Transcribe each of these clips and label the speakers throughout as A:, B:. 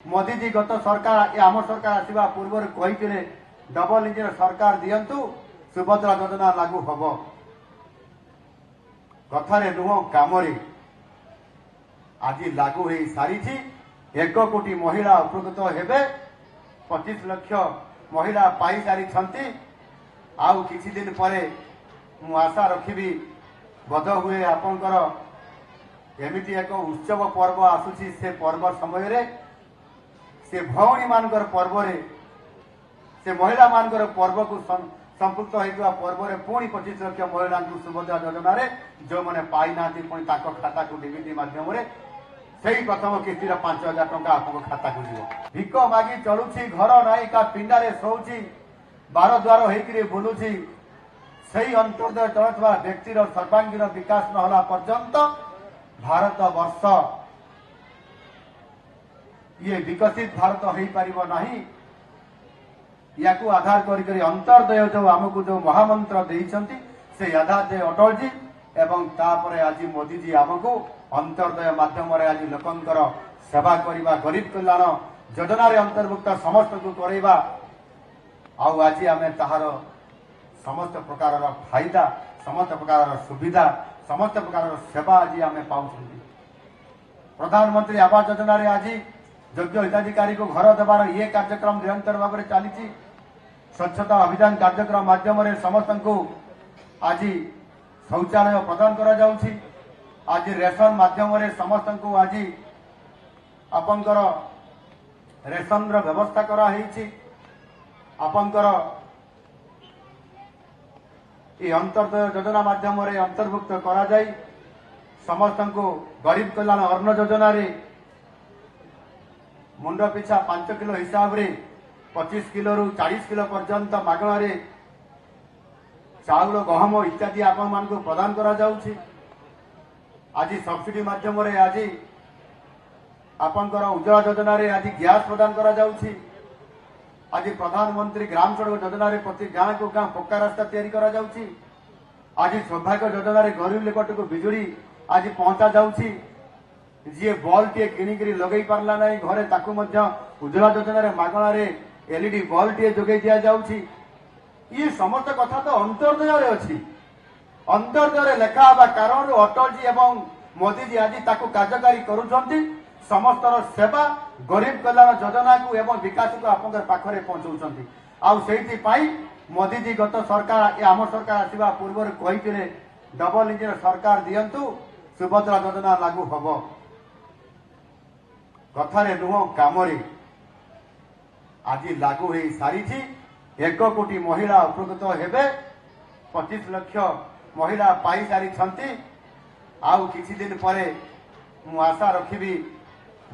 A: मोदी जी गत सरकार आम सरकार आसवा पूर्व कही डबल इंजिन सरकार दिंतु सुभद्रा योजना लागू हम कथार नुह कम आज लागू हो सारी 1 कोटी महिला उपकृत हेबे 25 लाख महिला पाई सारी आउ किछि दिन परे मु आशा रखिबी बध हुए आपनकर एमिति एक उत्सव पर्व आसुची से पर्व समय रे से भौणी मानकर पर्व रे से महिला मानकर पर्व को संपुक्त होइतवा पर्व रे पुणी 25 लाख महिला सुभद्रा योजना रे जो माने पाई नाती पुणी ताको खाता को डीबीटी माध्यम रे सही प्रथम किस्तीर 5,000 टंका आपको खाता को जीव भिक मागी चलुची घर नाई का पिंडारे सोची बार द्वार होइकरी बुलुची सही अंत्योदय चलुवा व्यक्तिर सर्वांगीन विकास नहला पर्यंत भारत वर्ष ये विकसित भारत हो पारिबो नाही या आधार करी अंत्योदय जो आमको जो महामंत्र देइछंती से आधार दे अटल जी एवं तापरे आज मोदी जी आमको अंत्योदय माध्यम आज लोकंकर सेवा करवा गरीब कल्याण योजना रे अंतर्भुक्त समस्त को करवा आउ आज आम ताहार समस्त प्रकार फायदा समस्त प्रकार सुविधा समस्त प्रकार सेवा आज आम पाऊँ प्रधानमंत्री आवास योजना रे आज योग्य हिताधिकारी को घर देवार ये कार्यक्रम निरंतर भाव में चली स्वच्छता अभियान कार्यक्रम माध्यम समस्त को आज शौचालय प्रदान करा जाउछि आज रेशन माध्यम समस्त को आज आपनकर रेशन व्यवस्था करा आपनकर ये अंत्योदय योजना माध्यम अंतर्भुक्त करा जाई समस्त को गरीब कल्याण अन्न योजना रे मुंड पिछा 5 किलो हिसाब रे 25 किलो रु 40 किलो पर्यंत मागणार चाउल गहम इत्यादि आपण मान को प्रदान करा जाउछि आज सब्सिडी माध्यम आज आपनकर उज्ज्वला योजना रे आज गैस प्रदान करा जाउछि आज प्रधानमंत्री ग्राम सड़क योजना रे प्रति गाँ को गाँ पक्का रास्ता तैयारी करा जाउछि आज सौभाग्य योजना रे गरीब लोक को बिजुली आज पहुंचा जाउछि जी बल्ब टे किणिकी लगे पार्ला ना घरे ताकू उज्ज्वला योजना रे मागणा रे एलईडी बल्ब टे जोगे दिया जाउछि ये समस्त कथा तो अंत्योदय रे अछि अंत्योदय रे लेखा हवा कारण अटल जी एवं मोदी जी आज ताकू कार्यकारी करूछंती समस्त सेवा गरीब कल्याण योजना को एवं विकास को आपन पाखरे पहुंचाउछंती आउ सेठी पाई मोदी जी गत सरकार आम सरकार आसवा पूर्व कही डबल इंजिन सरकार दिंतु सुभद्रा योजना लागू हम कथार नुह कम आज लागू हो सारी 1 कोटी महिला उपकृत हेबे 25 लाख महिला पाई सारी आउ किछि दिन परे मु आशा रखिबी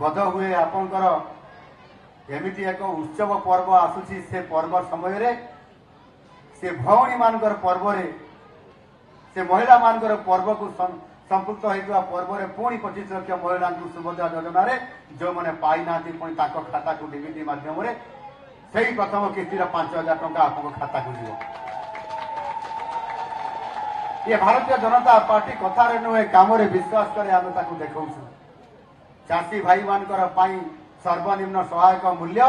A: बध हुए आपनकर एमिति एक उत्सव पर्व आसुची से पर्व समय रे से भौणी मानकर पर्व रे से महिला मानकर पर्व को संपुक्त होइतवा पर्व रे पुणी 25 लाख महिला सुभद्रा योजना रे जो माने पाई नाती पुणी ताको खाता को डीबीटी माध्यम रे सही प्रथम किस्तीर 5,000 टंका आपको खाता को जीव ये भारतीय जनता पार्टी कथार नुहे कम विश्वास करे आम ताकू देखौ चाषी भाई मानकर पाई सर्वनिम्न सहायक मूल्य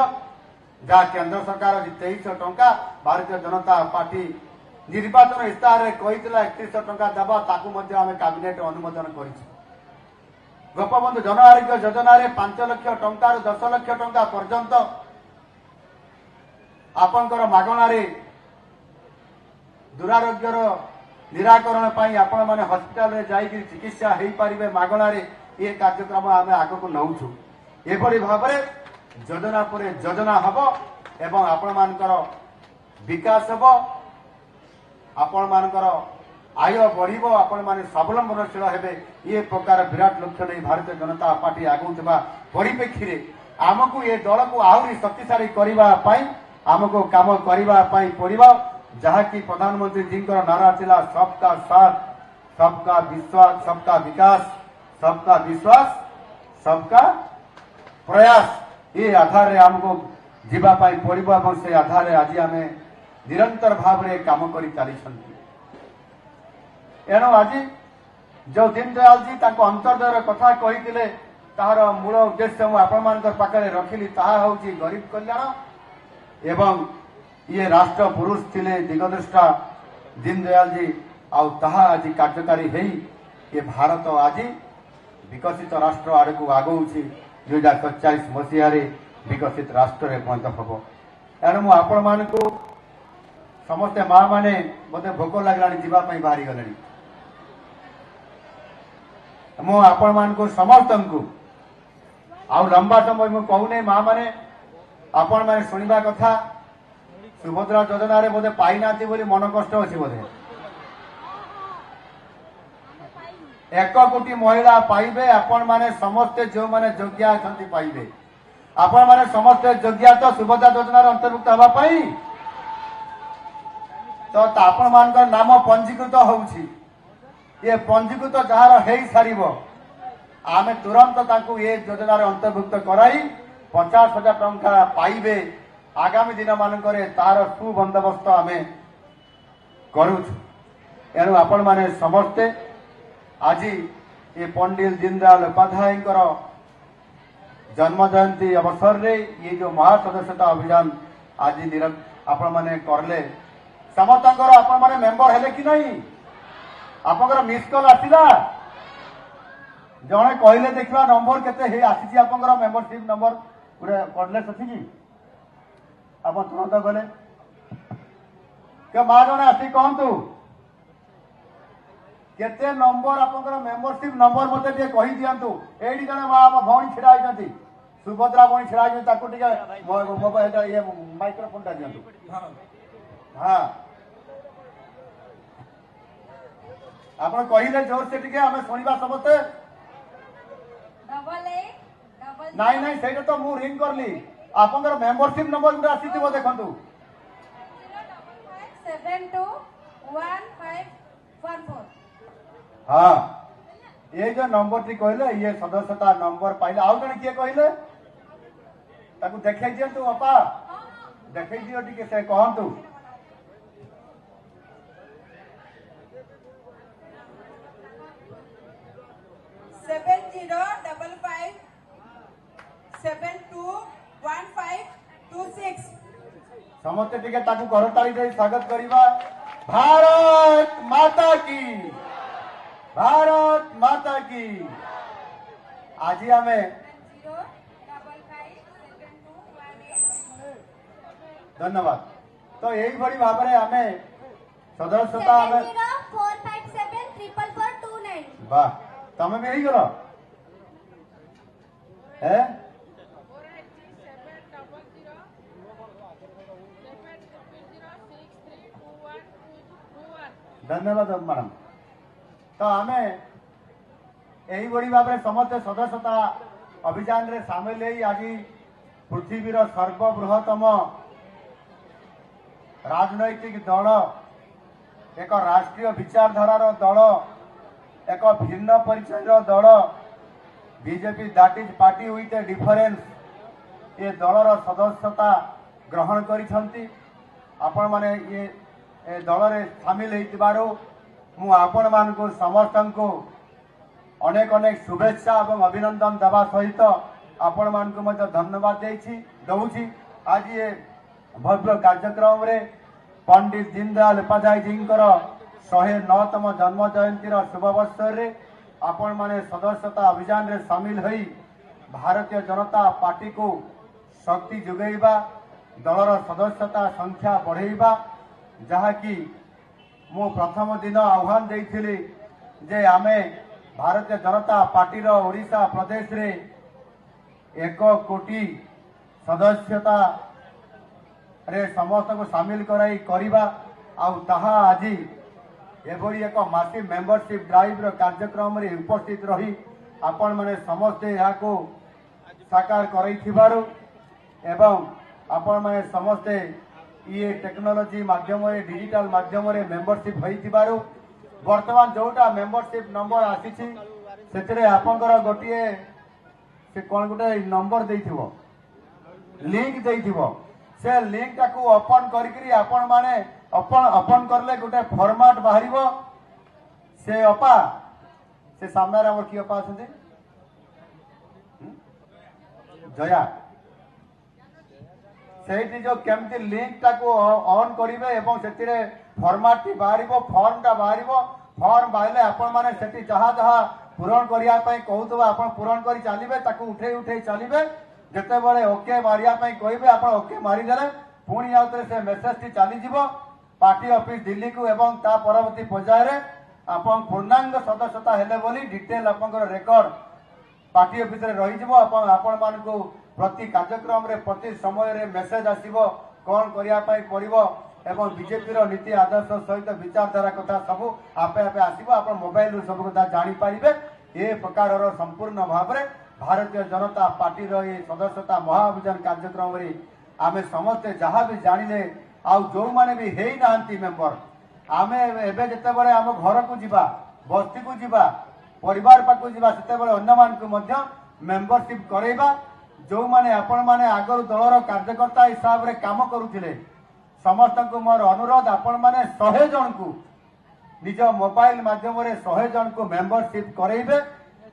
A: जहाँ केंद्र सरकार 2300 टंका भारतीय जनता पार्टी निर्वाचन इस्ताहार कही 3100 टंका देवा ताकू मध्य आम कैबिनेट अनुमोदन कर गोपबंधु जन आरोग्य योजना रे 5 लाख टंका 10 लाख टंका पर्यंत आपनकर मागणा रे दुरारोग्यर निराकरण पाई आपण माने हॉस्पिटल रे जाई कि चिकित्सा हेई पारिबे मागणा रे ये कार्यक्रम आम आग को नौछु एभली भाव योजना पर योजना हम एवं आपण मानकर विकास हम आपण मानकर आय बढ़ आपण माने स्वावलंबनशील हेबे ये प्रकार विराट लक्ष्य नहीं भारतीय जनता पार्टी आगुवा परिप्रेक्षी रे आमको ये दल को आहरी शक्तिशाली करने आमको काम करने पड़ो जहाँकि प्रधानमंत्री जी नारा थिला सबका साथ सबका विश्वास सबका विकास सबका विश्वास सबका प्रयास ये आधार रे हमको जीवाई पड़ो से आधार आज आम निरंतर भाव में काम कर चली एणु आज जो दीनदयाल जी अंत्योदय कथा कही तार मूल उद्देश्य मु आपण पाखे रखिली ताहा होची गरीब कल्याण एवं ये राष्ट्र पुरुष थिले दिगदृष्टा दीनदयाल जी आउ ताहा आज कार्यकारी हेई ये भारत आज विकसित राष्ट्र आड़ को आगौची 2047 मसीह विकसित राष्ट्र में परिणत हम एणु मु आपण मानकु समस्ते माँ माने मते भोक लगलानी जीवाई बाहरी गले मु आपण मानकु समस्तंकु आउ लंबा समय मु कहूने माँ माने आपण माने सुनिबा कथा सुभद्रा योजना रे बोधे पाई नाती बोली मन कष्ट अछि बोधे 1 कोटी महिला पाइबे आपण माने समस्ते जो माने योग्य अछंती पाइबे आपण माने समस्ते योग्य तो सुभद्रा योजना रे अंतर्भुक्त हवा पाई तो आपण मानकर नाम पंजीकृत होउछि ये पंजीकृत जहार हेई सारिबो आमे तुरंत ताकू ये योजना रे अंतर्भुक्त कराई 50,000 टंका पाइबे आगामी दिन मानकर तार सुबंदोबस्त आम करुछु एणु आपण माने समस्ते आज ये पंडित दीनदयाल उपाध्याय जन्म जयंती अवसर रे ये जो महासदस्यता अभियान आज आपण माने करले समस्त आपण माने मेंबर हेले कि नहीं आपनकर मिस कॉल आसिला जणे कहले देखिबा नंबर केते हे आसीची आपनकर मेंबरशिप नंबर पूरा पढ़ले सथि की आप तुरंत गले के माँ जने आसी कहतु केते नंबर आपनकर मेंबरशिप नंबर मते टे कहि दियंतु एडी जने माँ आप भौणी छिड़ा आइछथि सुभद्रा भौणी छिड़ा आइछथि ताकू टिके मोबाइल एटा ये माइक्रोफोन टा दियंतु हां आपण कहिले जोर से टिके हमें सुनिबा समते नहीं नहीं सेटा तो मु रिंग करली आपनकर मेंबरशिप नंबर गुडा आसीथिबो देखंतु
B: 721514
A: हां ये जो नंबर टी कहले ये सदस्यता नंबर पाइले आउ जने के कहले ताकू देखै दियंतु अपा देखै दियो टिके से कहंतु समस्ते टिके ताकू करताली दे स्वागत करिबा भारत माता की आज हमें धन्यवाद तो यही बड़ी भाव में हमें सदस्यता हमें
B: 4574429
A: वाह तमे भी यही गलो है धन्यवाद मैडम तो आमे यही बड़ी भाव में समस्त सदस्यता अभियान रे सामिल है आज पृथ्वीर सर्वबृहतम राजनैतिक दल एक राष्ट्रीय विचारधारार दल एक भिन्न परिचय दल BJP that is party with A difference ये दलर सदस्यता ग्रहण करिसंती आपण माने ये दल रे सामिल होइतिबारो मु आपण मानकु समस्तंकु अनेक अनेक शुभेच्छा एवं अभिनंदन देवा सहित आपण मानकु मध्य धन्यवाद दउछि आज ये भव्य कार्यक्रम रे पंडित दीनदयाल उपाध्याय जी 109तम जन्म जयंती शुभ अवसर रे आपण माने सदस्यता अभियान रे सामिल होई भारतीय जनता पार्टी को शक्ति जोगैबा दलर सदस्यता संख्या बढ़ेबा जहा कि मु प्रथम दिन आह्वान देइथिली जे आमे भारतीय जनता पार्टी रो ओडिशा प्रदेश रे 1 कोटी सदस्यता रे समस्त को शामिल कराई करिबा आउ ताहा आज एभली एक मासिव मेंबरशिप ड्राइव रो कार्यक्रम रे उपस्थित रही आपण माने समस्ते याको साकार करैथिबारु एवं आपण माने समस्ते ये टेक्नोलॉजी माध्यम डिजिटल माध्यम मेंबरशिप होइथिबारु वर्तमान जोटा मेंबरशिप नंबर आसीछि सेतरे आपनकर गोटिए से कोन गोटे नंबर देइथिबो लिंक देइथिबो से लिंक टाकू ओपन करिकरी आपण माने ओपन करले गोटे फॉर्मेट बाहरिबो से अपा से सामने रे हमर की अपा आछथि जया से जो केमती लिंक टाको ऑन करेंगे एवं से फॉर्मेट टी बाहर फॉर्म टा बाहर फॉर्म बाहर आपण मैंने से जहाँ जहाँ पूरण करने कहूब आप पूरण कर चलिए उठे उठे चलिए जिते बड़े ओके मारिया कहे आप ओके मारिदे पुणी आउ थे से मेसेज टी चलीज पार्टी ऑफिस दिल्ली को एवं ता परवर्ती पर्यायर आप पूर्णांग सदस्यता हेले बोली डिटेल आप रेकर्ड पार्टी ऑफिस रे रही आपण मान को प्रति कार्यक्रम रे प्रति समय रे मेसेज आसीबो कौन करिया पड़ो एवं बीजेपी नीति आदर्श सहित विचारधारा कथा सब आपे आपे आसीबो आप मोबाइल सब कथा जानी पारिबे ए प्रकार संपूर्ण भाव में भारतीय जनता पार्टी रो ये सदस्यता महाअभियान कार्यक्रम रे आमे समस्ते जहाँ भी जानिले आ जो माने भी हेई नांती मेंबर आमे एबे जते बळे आम घर को जीवा बस्ती को जीवा परिवार पाखु जीवा सेते बळे अन्य मान को मध्य मेंबरशिप करेबा जो माने आपण माने आगर दलर कार्यकर्ता हिसाब रे काम करुथिले समस्त को मोर अनुरोध आपण माने 100 जन को निज मोबाइल माध्यम रे 100 जन को मेंबरशिप करेबे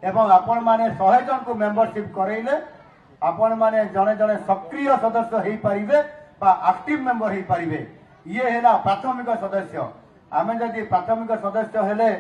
A: एवं आपण माने 100 जन को मेंबरशिप करेले आपण माने जने जने सक्रिय सदस्य हेई परिबे बा एक्टिव मेंबर हेई परिबे ये हेला प्राथमिक सदस्य आमे जदि प्राथमिक सदस्य हेले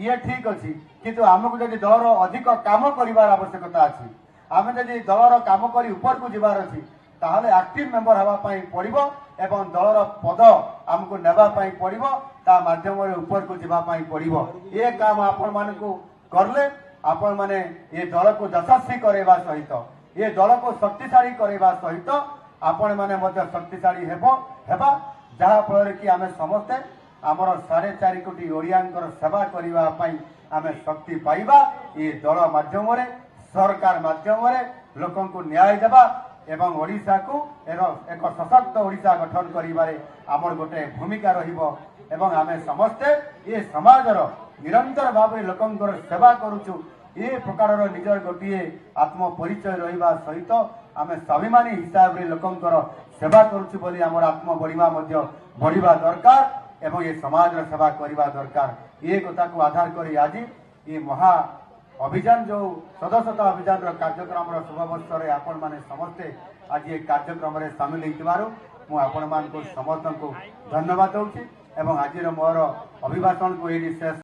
A: ये ठीक अच्छी किंतु आमको जदि दलर अधिक काम करिवार आवश्यकता अछि आमे जदि दलर काम करी ऊपर को जीवार अछि ताहले एक्टिव मेंबर हवा पई पड़िबो एवं दलर पद आमको नेबा पई पड़िबो ता माध्यम रे ऊपर को जीवा पई पड़िबो ये काम आपण मान को करले आपण माने ये दल को यशस्वी करेबा सहित ये दल को शक्तिशाली करेबा सहित आपण माने मध्य शक्तिशाली हेबा जहा फल कि आमे समस्ते आमर 4.5 कोटी ओडियांकर सेवा करिवा पई आमे शक्ति पाइबा ये दल माध्यम रे सरकार माध्यम रे लोकन को न्याय देबा एवं ओडिशा को एक सशक्त ओडिशा गठन करिबारे आमर गोटे भूमिका रहिबो एवं आमे समस्ते ये समाजर निरंतर भाव में लोकंकर सेवा करूछु ये प्रकार निजर गोटे आत्म परिचय रहिबा सहित आमे स्वाभिमानी हिसाब रे लोकंकर सेवा करूछु बोली आमर आत्म बढ़िबा दरकार एवं ये समाज सेवा करवा दरकार ये कथा को आधार करी आज ये महा अभियान जो सदस्यता अभियान कार्यक्रम शुभावर्ष में आपण माने समस्ते आज ये कार्यक्रम में सामिल होइतिबारु मु आपण मान को समस्त को धन्यवाद दूची एवं आज मोर अभिभाषण को ये शेष